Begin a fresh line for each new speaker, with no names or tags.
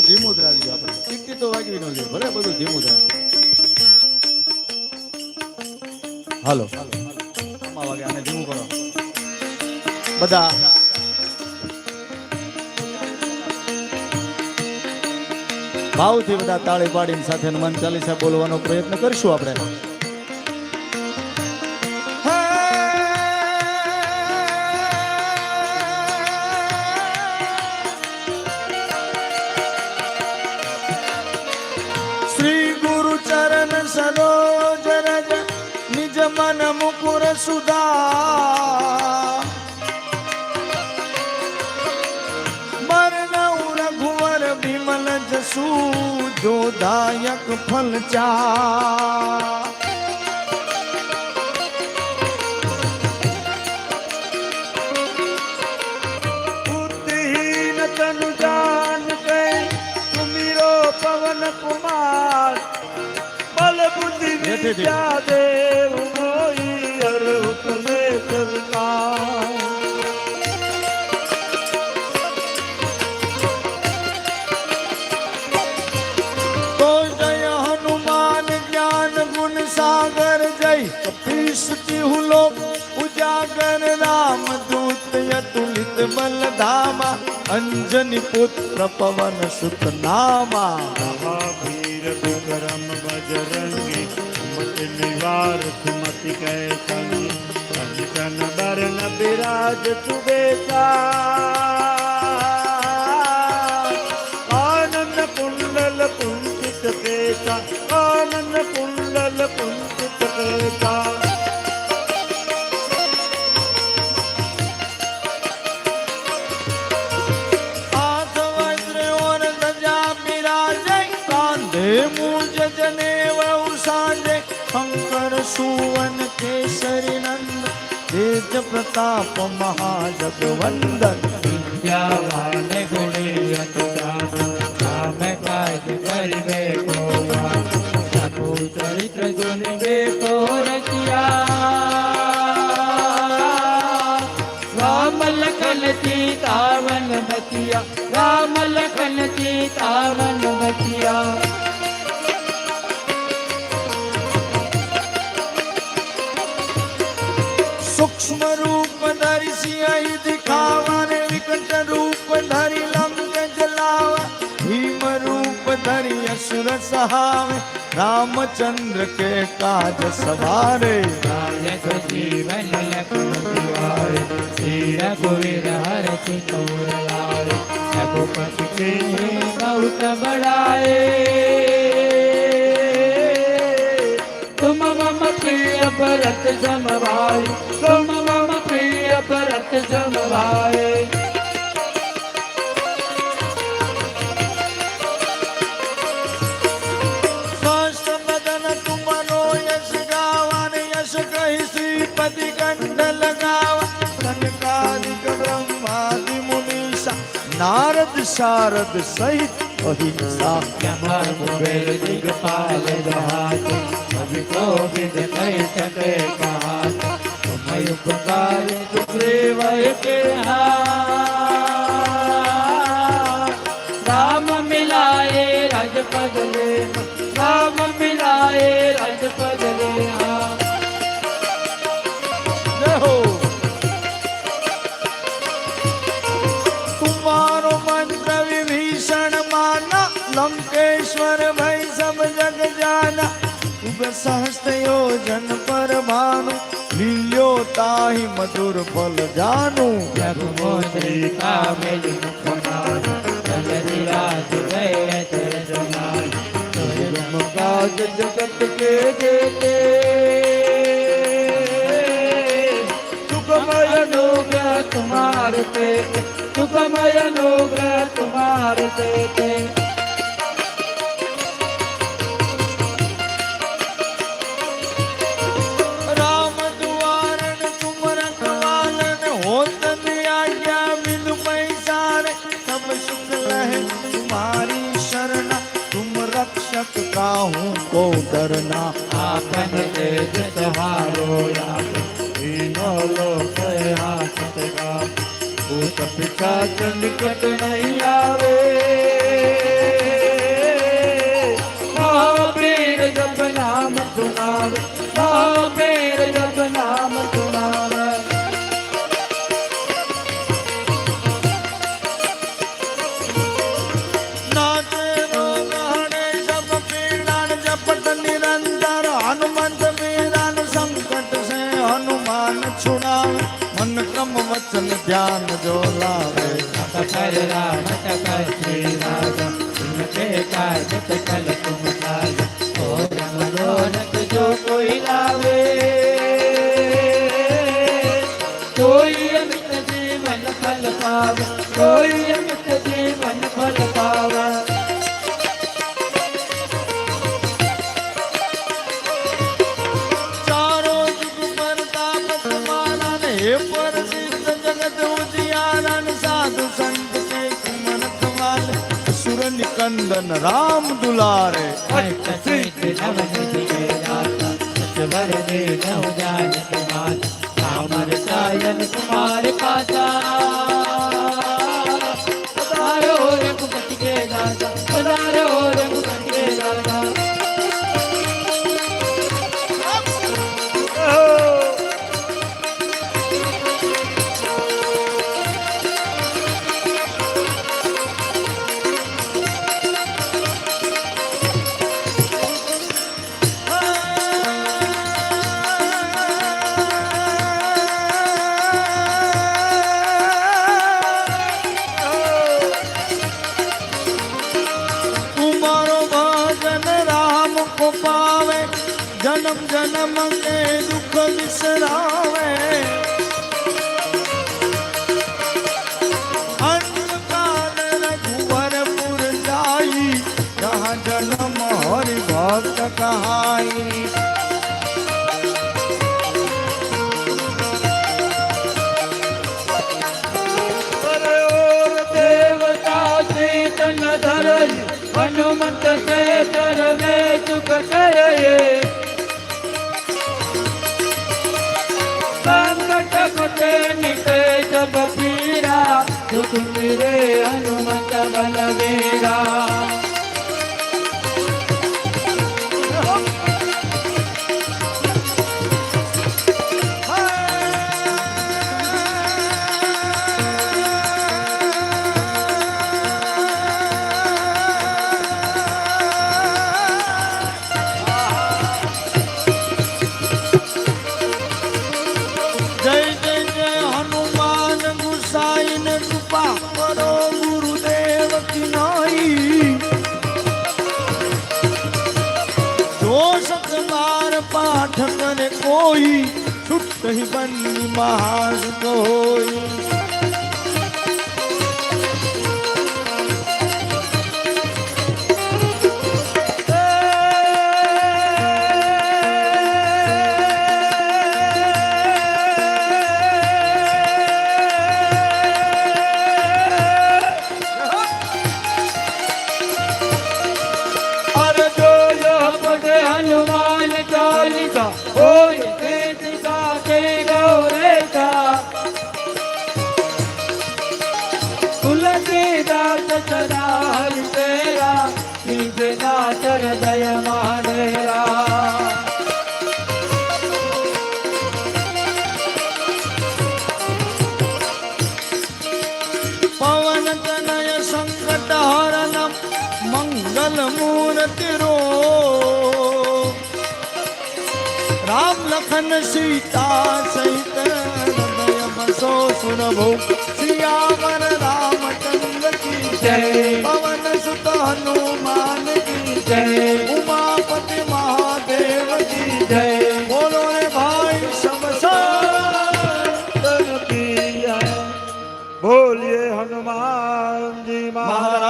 ધીમું જ રાખજો. આપણે ટીકી તો વાગવી ન જોઈએ, ભલે બધું ધીમું જ રાખજો. હાલો આમાં વાગે, આને ધીમું કરો બધા. ભાવથી બધા તાળી પાડીને સાથે હનુમાન ચાલીસા બોલવાનો પ્રયત્ન કરશું આપણે.
સરોજ રજ નિજ મન મુકુર સુધા બરનઉ રઘુવર વિમલ જસુ જોદાયક ફલ ચા બુદ્ધિહીન તનુ જાન કે તુમિરો પવન કુમાર बल बुद्धि विद्या देव मोई हर हुक्मे सरकार तो जय हनुमान ज्ञान गुण सागर जय कपीस तिहु लोक उजागर राम दूत अतुलित बल धामा अंजनी पुत्र पवन सुत नामा महावीर विक्रम बजरंगी मत निवार सुमति कै संगी कंचन बरन विराज सुबेसा आनंद कुंडल कुंचित केसा आनंद कुंडल कुंचित केसा मूज जनेव उसाजे शंकर सुवन केसरी नंद तेज प्रताप महाजगवंदन विद्यावान गुणी अतुलान नाम काज करिबे कोवा सको चरित्र गुणिबे को रचिया राम लखन सीता वन बचिया राम लखन सीता वन बचिया सूक्ष्म रूप धरि सिंह दिखावा विकट रूप धरि लंक जलावा भीम रूप धरि असुर सहावे रामचंद्र के काज सवारे जीवन लखन दिवारे श्री रघुवीर हर सिंदूर लारे रघुपति के बहुत बड़ाए तुम मम प्रिय भरत सम भाई तुम मम प्रिय भरत सम भाई स्वस्थ बदन तुमरो यश गावन यश कहि श्रीपति कंठ लगावा सनकादिक ब्रह्मादि मुनीसा नारद शारद सहित अहिंसा कुबेर दिगपाल जहाते कवि कोविद कहि सके कहात तुम्हें उपकार सुग्रीवय के राम मिलाए राजपद ले राम मिलाए राजपद ले तुम्हारो मंत्र विभीषण माना लंकेश्वर भई सब जग जाना उब सहस्त्र योजन पर भानु लील्यो ताहि मधुर फल जानू रघुमोत्री कामिल मुखमान जलधि राज गए अचर जनान तुम काज जगत के जेते सुखमय अनुग्रह तुम्हारे पे सुखमय अनुग्रह तुम्हारे पे
काहू को डरना
आपन तेज तुम्हारो याद तीनों लोक हाथ का भूत पिशाच निकट नहीं आवे महावीर जब नाम सुनावे महावीर जब नाम सुनावे
नाचे रोगाणे जब पीड़ान जपत निरंतर हनुमंत वीरान संकट से हनुमान छुड़ावे मन क्रम वचन ध्यान जो लावे
कर राम कर श्री राजा उनके काज सकल तुम काज और मनोरथ जो कोई लावे कोई अमित जीवन फल पावे कोई अमित जीवन फल पावे
चारों जुग परताप तुम्हारा हे पर सिद्ध जगत उजियारन साधु संत के कुमरत वाले असुर निकंदन राम दुलारे
तुम्हारे पासा पधारो रघुपति के दाता पधारो रघुपति के दाता
तुम्हारो भजन राम को पावे जन्म जन्म के दुख विसरावे अंतकाल रघुवरपुर जाई जहाँ जन्म हरि भक्त कहाई
देवता चेतन धरई हनुमत से कर में चुक करे संकट कटे निके जब पीरा दुख मेरे हनुमत बलवीरा
जय जय जय हनुमान गुसाई ने कृपा करो गुरुदेव की नाई जो सतबार पाठ करे कोई छुट ही बनी महान कोई
हनुमान चालीसा होय कृतिका के गौरे का तुलसीदास सदा हरि तेरा निजना चर दय मानेरा
पवन तनय संकट हरणम मंगल मूर्ति रो राम लखन सीता सहित हृदय बसो सुरभु सियावर रामचंद्र की
जय
पवन सुत हनुमान की
जय
उमापति महादेव की
जय
बोलो रे भाई सब
बोलिए हनुमान जी महाराज।